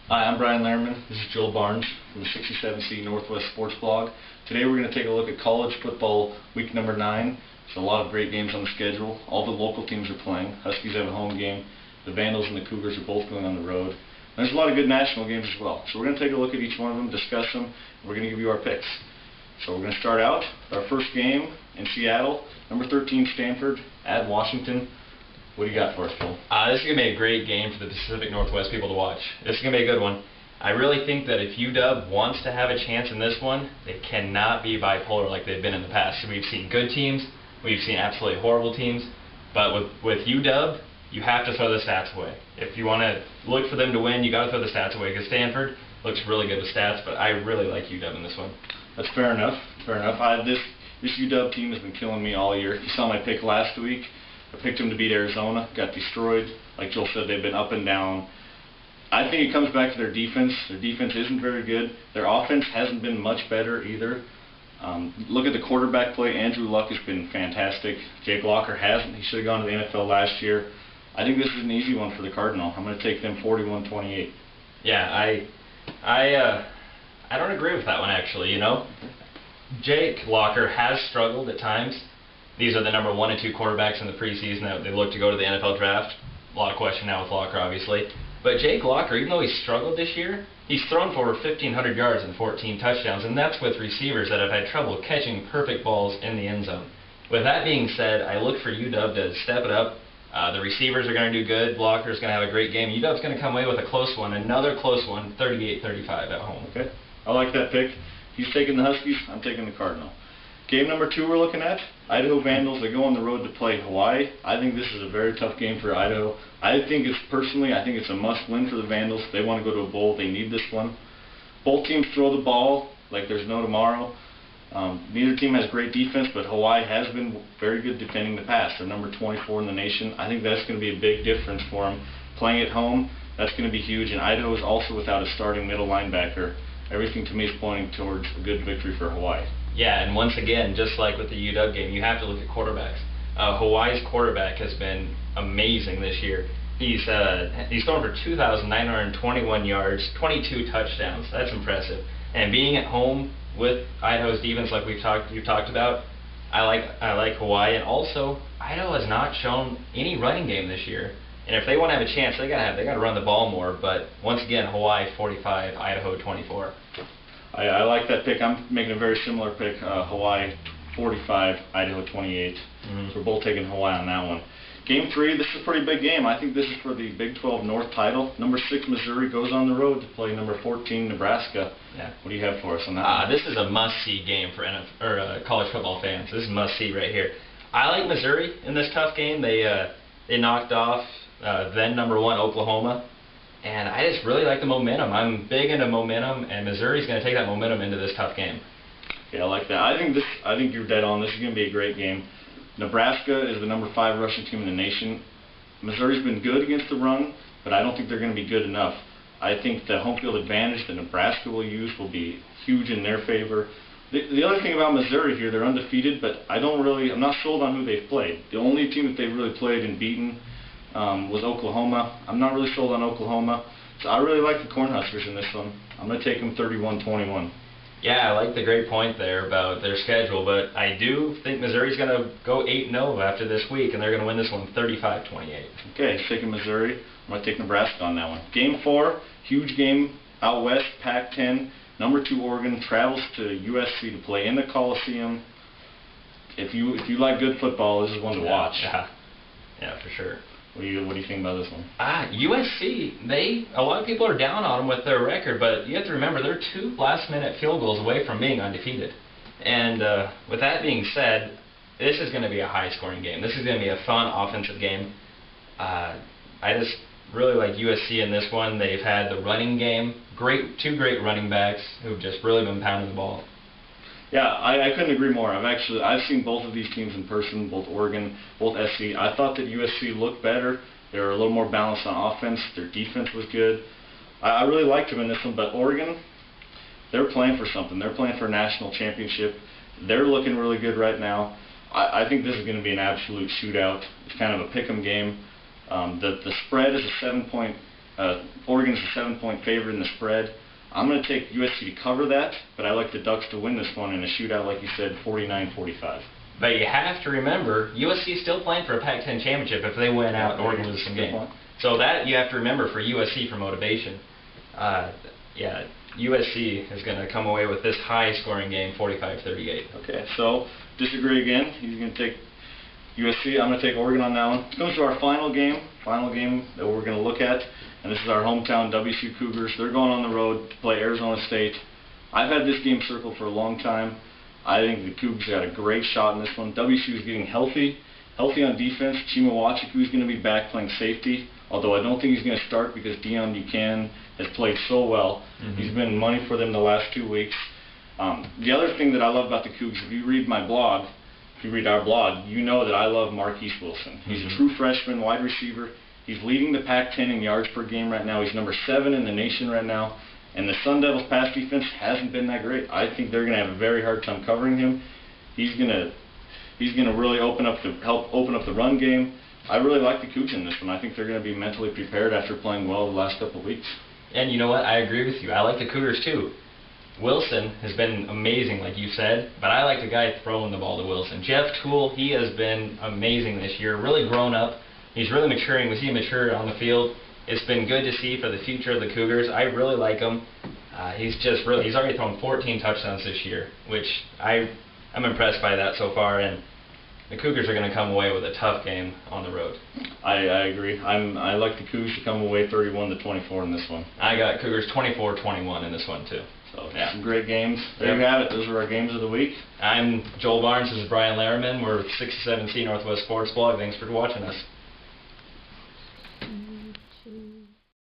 Hi, I'm Bryan This is Joel Barnes from the 67C Northwest Sports Blog. Today we're going to take a look at college football week number 9. There's a lot of great games on the schedule. All the local teams are playing. Huskies have a home game. The Vandals and the Cougars are both going on the road. And there's a lot of good national games as well. So we're going to take a look at each one of them, discuss them, and we're going to give you our picks. So we're going to start out with our first game in Seattle. Number 13 Stanford at Washington. What do you got for us, Joel? This is going to be a great game for the Pacific Northwest people to watch. This is going to be a good one. I really think that if UW wants to have a chance in this one, they cannot be bipolar like they've been in the past. So we've seen good teams, we've seen absolutely horrible teams, but with UW, you have to throw the stats away. If you want to look for them to win, you got to throw the stats away, because Stanford looks really good with stats, but I really like UW in this one. That's fair enough. Fair enough. This UW team has been killing me all year. You saw my pick last week. I picked them to beat Arizona, got destroyed. Like Joel said, they've been up and down. I think it comes back to their defense. Their defense isn't very good. Their offense hasn't been much better either. Look at the quarterback play. Andrew Luck has been fantastic. Jake Locker hasn't. He should have gone to the NFL last year. I think this is an easy one for the Cardinal. I'm going to take them 41-28. Yeah, I don't agree with that one, actually. You know, Jake Locker has struggled at times. These are the number 1 and 2 quarterbacks in the preseason that they look to go to the NFL draft. A lot of question now with Locker, obviously. But Jake Locker, even though he struggled this year, he's thrown for over 1,500 yards and 14 touchdowns, and that's with receivers that have had trouble catching perfect balls in the end zone. With that being said, I look for UW to step it up. The receivers are going to do good. Locker's going to have a great game. UW's going to come away with a close one, another close one, 38-35 at home. Okay, I like that pick. He's taking the Huskies. I'm taking the Cardinal. Game number 2 we're looking at, Idaho Vandals. They go on the road to play Hawaii. I think this is a very tough game for Idaho. I think it's a must-win for the Vandals. They want to go to a bowl. They need this one. Both teams throw the ball like there's no tomorrow. Neither team has great defense, but Hawaii has been very good defending the pass. They're number 24 in the nation. I think that's going to be a big difference for them. Playing at home, that's going to be huge. And Idaho is also without a starting middle linebacker. Everything to me is pointing towards a good victory for Hawaii. Yeah, and once again, just like with the UW game, you have to look at quarterbacks. Hawaii's quarterback has been amazing this year. He's thrown for 2,921 yards, 22 touchdowns. That's impressive. And being at home with Idaho's defense, like you've talked about, I like Hawaii. And also, Idaho has not shown any running game this year. And if they want to have a chance, they got to run the ball more. But once again, Hawaii 45, Idaho 24. I like that pick. I'm making a very similar pick. Hawaii 45, Idaho 28. So we're both taking Hawaii on that one. Game 3, this is a pretty big game. I think this is for the Big 12 North title. Number 6 Missouri goes on the road to play number 14 Nebraska. Yeah. What do you have for us on that one? This is a must-see game for college football fans. This is must-see right here. I like Missouri in this tough game. They knocked off then number 1 Oklahoma. And I just really like the momentum. I'm big into momentum, and Missouri's going to take that momentum into this tough game. Yeah, I like that. I think you're dead on. This is going to be a great game. Nebraska is the number 5 rushing team in the nation. Missouri's been good against the run, but I don't think they're going to be good enough. I think the home field advantage that Nebraska will use will be huge in their favor. The other thing about Missouri here, they're undefeated, but I'm not sold on who they've played. The only team that they've really played and beaten was Oklahoma. I'm not really sold on Oklahoma, so I really like the Cornhuskers in this one. I'm going to take them 31-21. Yeah, I like the great point there about their schedule, but I do think Missouri's going to go 8-0 after this week, and they're going to win this one 35-28. Okay, taking Missouri. I'm going to take Nebraska on that one. Game 4, huge game out west, Pac-10. Number 2 Oregon travels to USC to play in the Coliseum. If you like good football, this is one to watch. Yeah, for sure. What do you think about this one? USC, a lot of people are down on them with their record, but you have to remember they're 2 last-minute field goals away from being undefeated. And with that being said, this is going to be a high-scoring game. This is going to be a fun offensive game. I just really like USC in this one. They've had the running game, two great running backs who've just really been pounding the ball. Yeah, I couldn't agree more. I've seen both of these teams in person, both Oregon, both SC. I thought that USC looked better. They were a little more balanced on offense. Their defense was good. I really liked them in this one, but Oregon, they're playing for something. They're playing for a national championship. They're looking really good right now. I think this is going to be an absolute shootout. It's kind of a pick 'em game. The spread is a 7-point Oregon's a 7-point favorite in the spread. I'm going to take USC to cover that, but I like the Ducks to win this one in a shootout, like you said, 49-45. But you have to remember, USC is still playing for a Pac-10 championship if they win out and Oregon loses some games. So that you have to remember for USC for motivation. Yeah, USC is going to come away with this high-scoring game, 45-38. Okay, so disagree again. He's going to take USC. I'm going to take Oregon on that one. It comes to our final game that we're going to look at, and this is our hometown WSU Cougars. They're going on the road to play Arizona State. I've had this game circled for a long time. I think the Cougs got a great shot in this one. WSU is getting healthy on defense. Chima Wachiku is going to be back playing safety, although I don't think he's going to start because Deion Buchanan has played so well. He's been money for them the last 2 weeks. The other thing that I love about the Cougs, if you read my blog, if you read our blog, you know that I love Marquise Wilson. He's a true freshman wide receiver. He's leading the Pac-10 in yards per game right now. He's number 7 in the nation right now. And the Sun Devils' pass defense hasn't been that great. I think they're going to have a very hard time covering him. He's going to really help open up the run game. I really like the Cougs in this one. I think they're going to be mentally prepared after playing well the last couple of weeks. And you know what? I agree with you. I like the Cougars too. Wilson has been amazing, like you said, but I like the guy throwing the ball to Wilson. Jeff Toole, he has been amazing this year, really grown up. He's really maturing. We see him mature on the field. It's been good to see for the future of the Cougars. I really like him. He's already thrown 14 touchdowns this year, which I'm impressed by that so far, and the Cougars are going to come away with a tough game on the road. I agree. I like the Cougars to come away 31-24 in this one. I got Cougars 24-21 in this one too. So yeah, some great games. There you have it. Those are our games of the week. I'm Joel Barnes. This is Bryan Larriman. We're with 67C Northwest Sports Blog. Thanks for watching us.